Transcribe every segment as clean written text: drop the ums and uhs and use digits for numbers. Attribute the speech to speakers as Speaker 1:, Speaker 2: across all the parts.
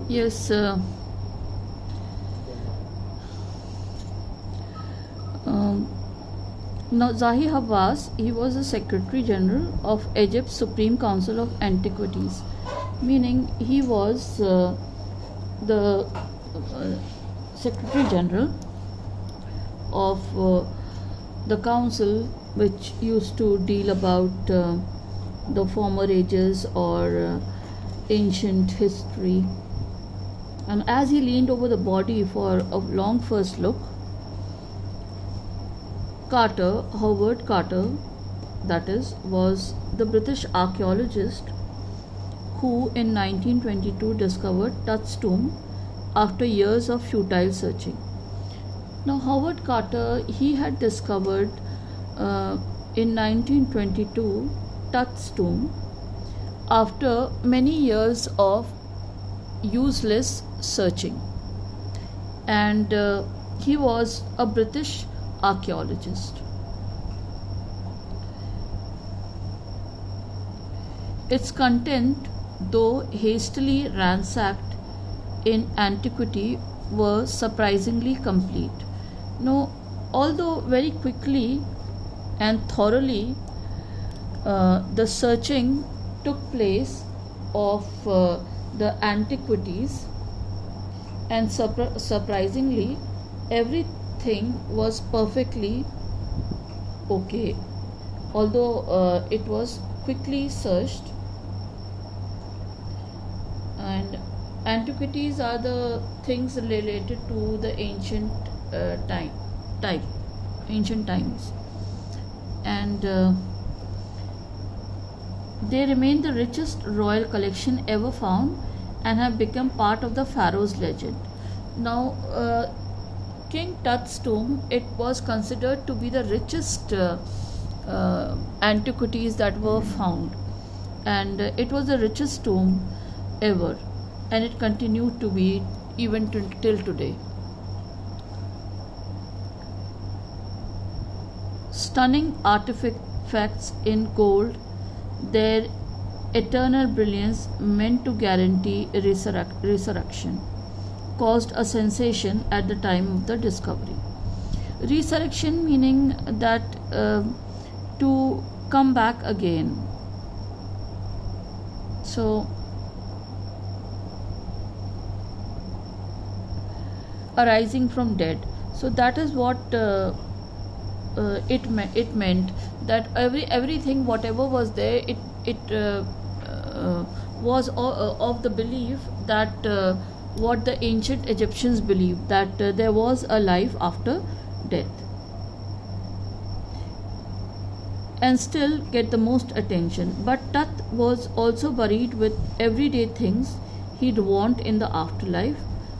Speaker 1: Yes. Um, Now, Zahi Hawass, he was the Secretary General of Egypt's Supreme Council of Antiquities, meaning he was the Secretary General of the council which used to deal about the former ages or ancient history. And as he leaned over the body for a long first look, Carter, Howard Carter, that is, was the British archaeologist who in 1922 discovered Tut's tomb after years of futile searching. Now, Howard Carter, he had discovered in 1922 Tut's tomb after many years of useless searching, and he was a British archaeologist. Its content, though hastily ransacked in antiquity, were surprisingly complete. Now, although very quickly and thoroughly the searching took place of the antiquities, and surprisingly everything was perfectly okay, although it was quickly searched. And antiquities are the things related to the ancient ancient times, and they remain the richest royal collection ever found and have become part of the pharaoh's legend. Now, King Tut's tomb, it was considered to be the richest antiquities that were found, and it was the richest tomb ever, and it continued to be even till today. Stunning artifacts in gold, their eternal brilliance meant to guarantee resurrection, caused a sensation at the time of the discovery. Resurrection meaning that to come back again. So, arising from dead. So that is what it meant, that everything whatever was there, it was of the belief that what the ancient Egyptians believed, that there was a life after death, and still get the most attention. But Tut was also buried with everyday things he'd want in the afterlife: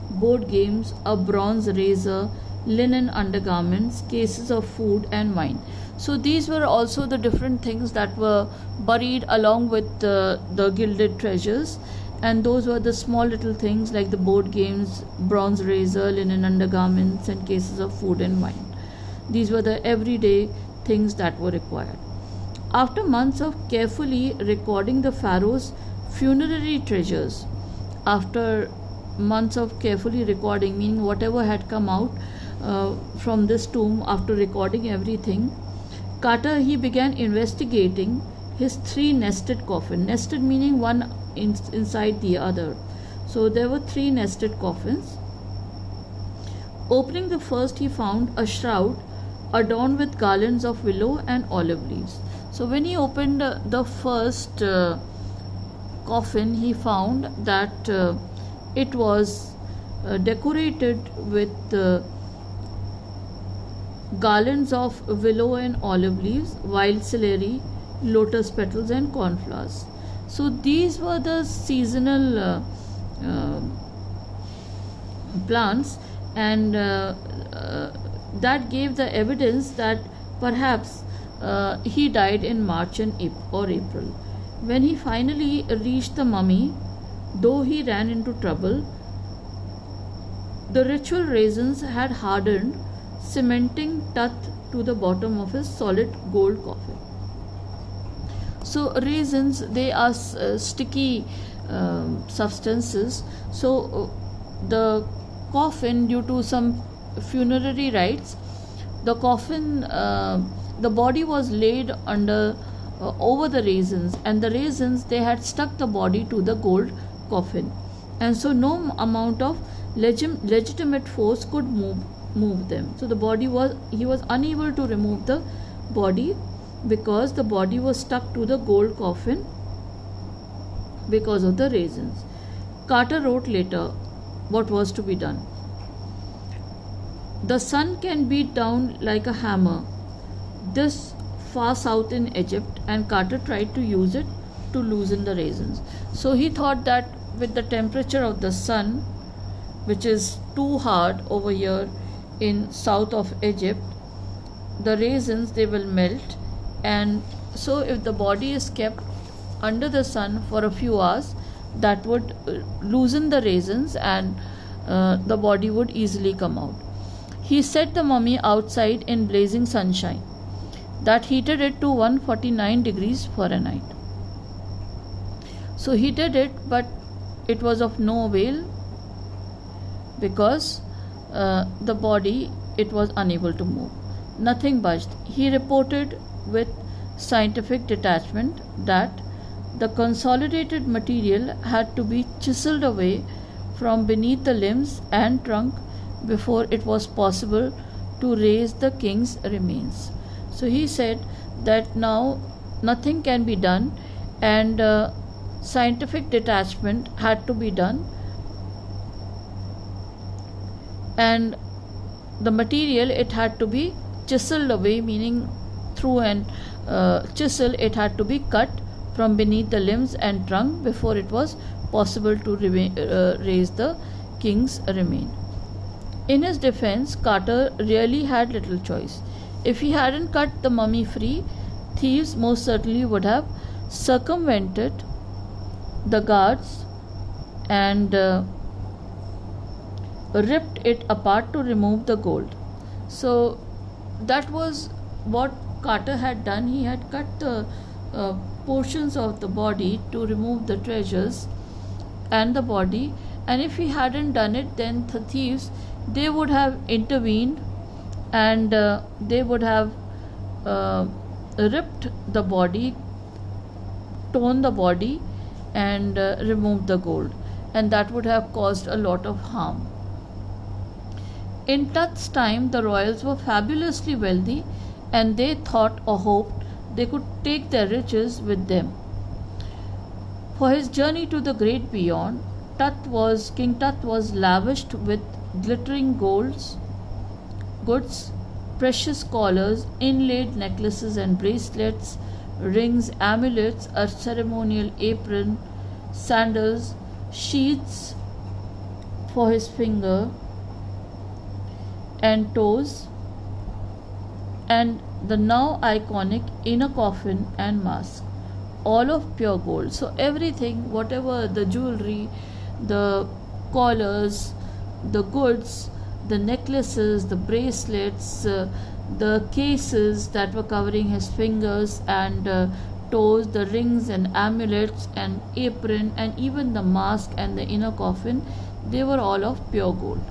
Speaker 1: board games, a bronze razor, linen undergarments, cases of food and wine. So these were also the different things that were buried along with the gilded treasures, and those were the small little things like the board games, bronze razor, linen undergarments, and cases of food and wine. These were the everyday things that were required. After months of carefully recording the pharaoh's funerary treasures, after months of carefully recording, meaning whatever had come out from this tomb, after recording everything, Carter, he began investigating his three nested coffins. Nested meaning one inside the other. So there were three nested coffins. Opening the first, he found a shroud adorned with garlands of willow and olive leaves. So when he opened the first coffin, he found that it was decorated with garlands of willow and olive leaves, wild celery, lotus petals, and cornflowers. So these were the seasonal plants, and that gave the evidence that perhaps he died in March or April. When he finally reached the mummy, though he ran into trouble, the ritual raisins had hardened, cementing Tut to the bottom of his solid gold coffin. So raisins, they are sticky substances. So the coffin, due to some funerary rites, the coffin, the body was laid under over the raisins, and the raisins, they had stuck the body to the gold coffin, and so no amount of legitimate force could move them. So the body was, he was unable to remove the body because the body was stuck to the gold coffin because of the raisins. Carter wrote later what was to be done. The sun can beat down like a hammer. This far south in Egypt, and Carter tried to use it to loosen the raisins. So he thought that with the temperature of the sun, which is too hard over here in south of Egypt, the raisins, they will melt, and so if the body is kept under the sun for a few hours, that would loosen the raisins, and the body would easily come out. He set the mummy outside in blazing sunshine. That heated it to 149 degrees Fahrenheit. So he did it, but it was of no avail because the body, it was unable to move. Nothing budged. He reported with scientific detachment that the consolidated material had to be chiseled away from beneath the limbs and trunk before it was possible to raise the king's remains. So he said that now nothing can be done, and scientific detachment had to be done, and the material, it had to be chiseled away, meaning through an chisel it had to be cut from beneath the limbs and trunk before it was possible to raise the king's remain. In his defense, Carter really had little choice. If he hadn't cut the mummy free, thieves most certainly would have circumvented the guards and ripped it apart to remove the gold. So that was what Carter had done. He had cut the portions of the body to remove the treasures and the body, and if he hadn't done it, then the thieves, they would have intervened, and they would have ripped the body, torn the body, and removed the gold, and that would have caused a lot of harm. In Tut's time, the royals were fabulously wealthy, and they thought or hoped they could take their riches with them. For his journey to the great beyond, King Tut was lavished with glittering goods, precious collars, inlaid necklaces and bracelets, rings, amulets, a ceremonial apron, sandals, sheaths for his finger and toes, and the now iconic inner coffin and mask, all of pure gold. So everything, whatever the jewelry, the collars, the goods, the necklaces, the bracelets, the cases that were covering his fingers and toes, the rings and amulets and apron, and even the mask and the inner coffin, they were all of pure gold.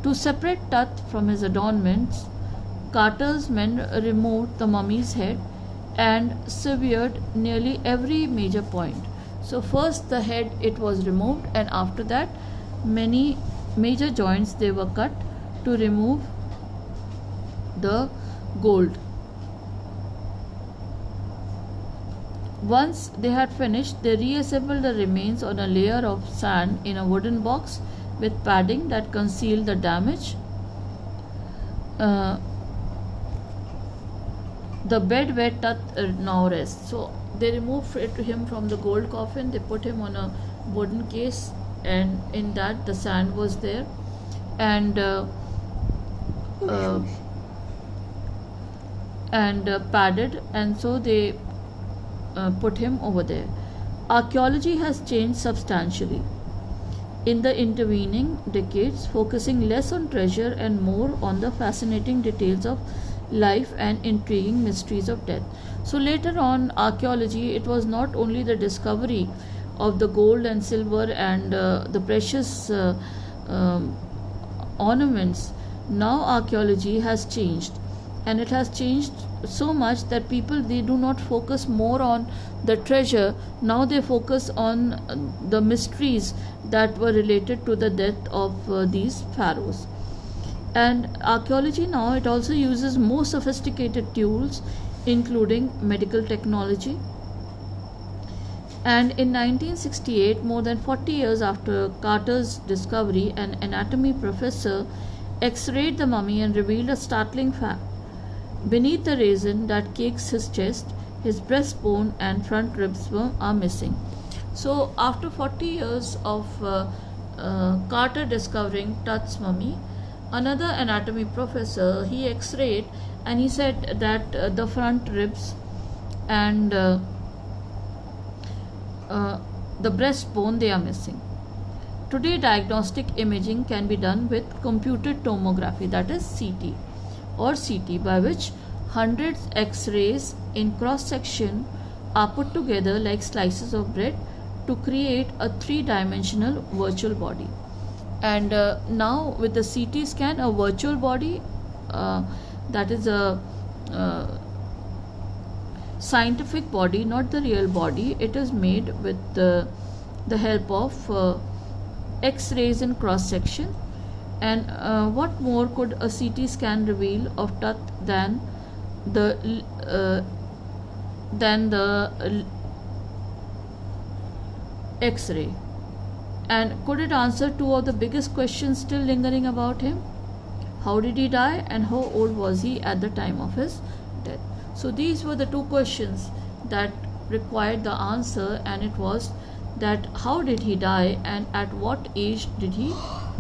Speaker 1: To separate Tut from his adornments, Carter's men removed the mummy's head and severed nearly every major point. So first the head, it was removed, and after that many major joints, they were cut to remove the gold. Once they had finished, they reassembled the remains on a layer of sand in a wooden box with padding that concealed the damage. The bed where Tut now rests. So they removed him from the gold coffin, they put him on a wooden case, and in that the sand was there, and padded, and so they put him over there. Archaeology has changed substantially in the intervening decades, focusing less on treasure and more on the fascinating details of life and intriguing mysteries of death. So later on, archaeology, it was not only the discovery of the gold and silver and the precious um, ornaments, now archaeology has changed, and it has changed so much that people, they do not focus more on the treasure. Now they focus on the mysteries that were related to the death of these pharaohs. And archaeology now, it also uses more sophisticated tools, including medical technology. And in 1968, more than 40 years after Carter's discovery, an anatomy professor x-rayed the mummy and revealed a startling fact. Beneath the resin that cakes his chest, his breastbone and front ribs are missing. So after 40 years of Carter discovering Tut's mummy, another anatomy professor, he x-rayed, and he said that the front ribs and the breastbone, they are missing. Today, diagnostic imaging can be done with computed tomography, that is CT or CT, by which hundreds X-rays in cross-section are put together like slices of bread to create a three-dimensional virtual body. And now with the CT scan, a virtual body, that is a scientific body, not the real body, it is made with the help of X-rays in cross-section. And what more could a CT scan reveal of Tut than the X-ray? And could it answer two of the biggest questions still lingering about him? How did he die, and how old was he at the time of his death? So these were the two questions that required the answer, and it was that how did he die and at what age did he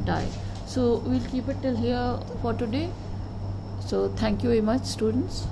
Speaker 1: die. So we'll keep it till here for today. So thank you very much, students.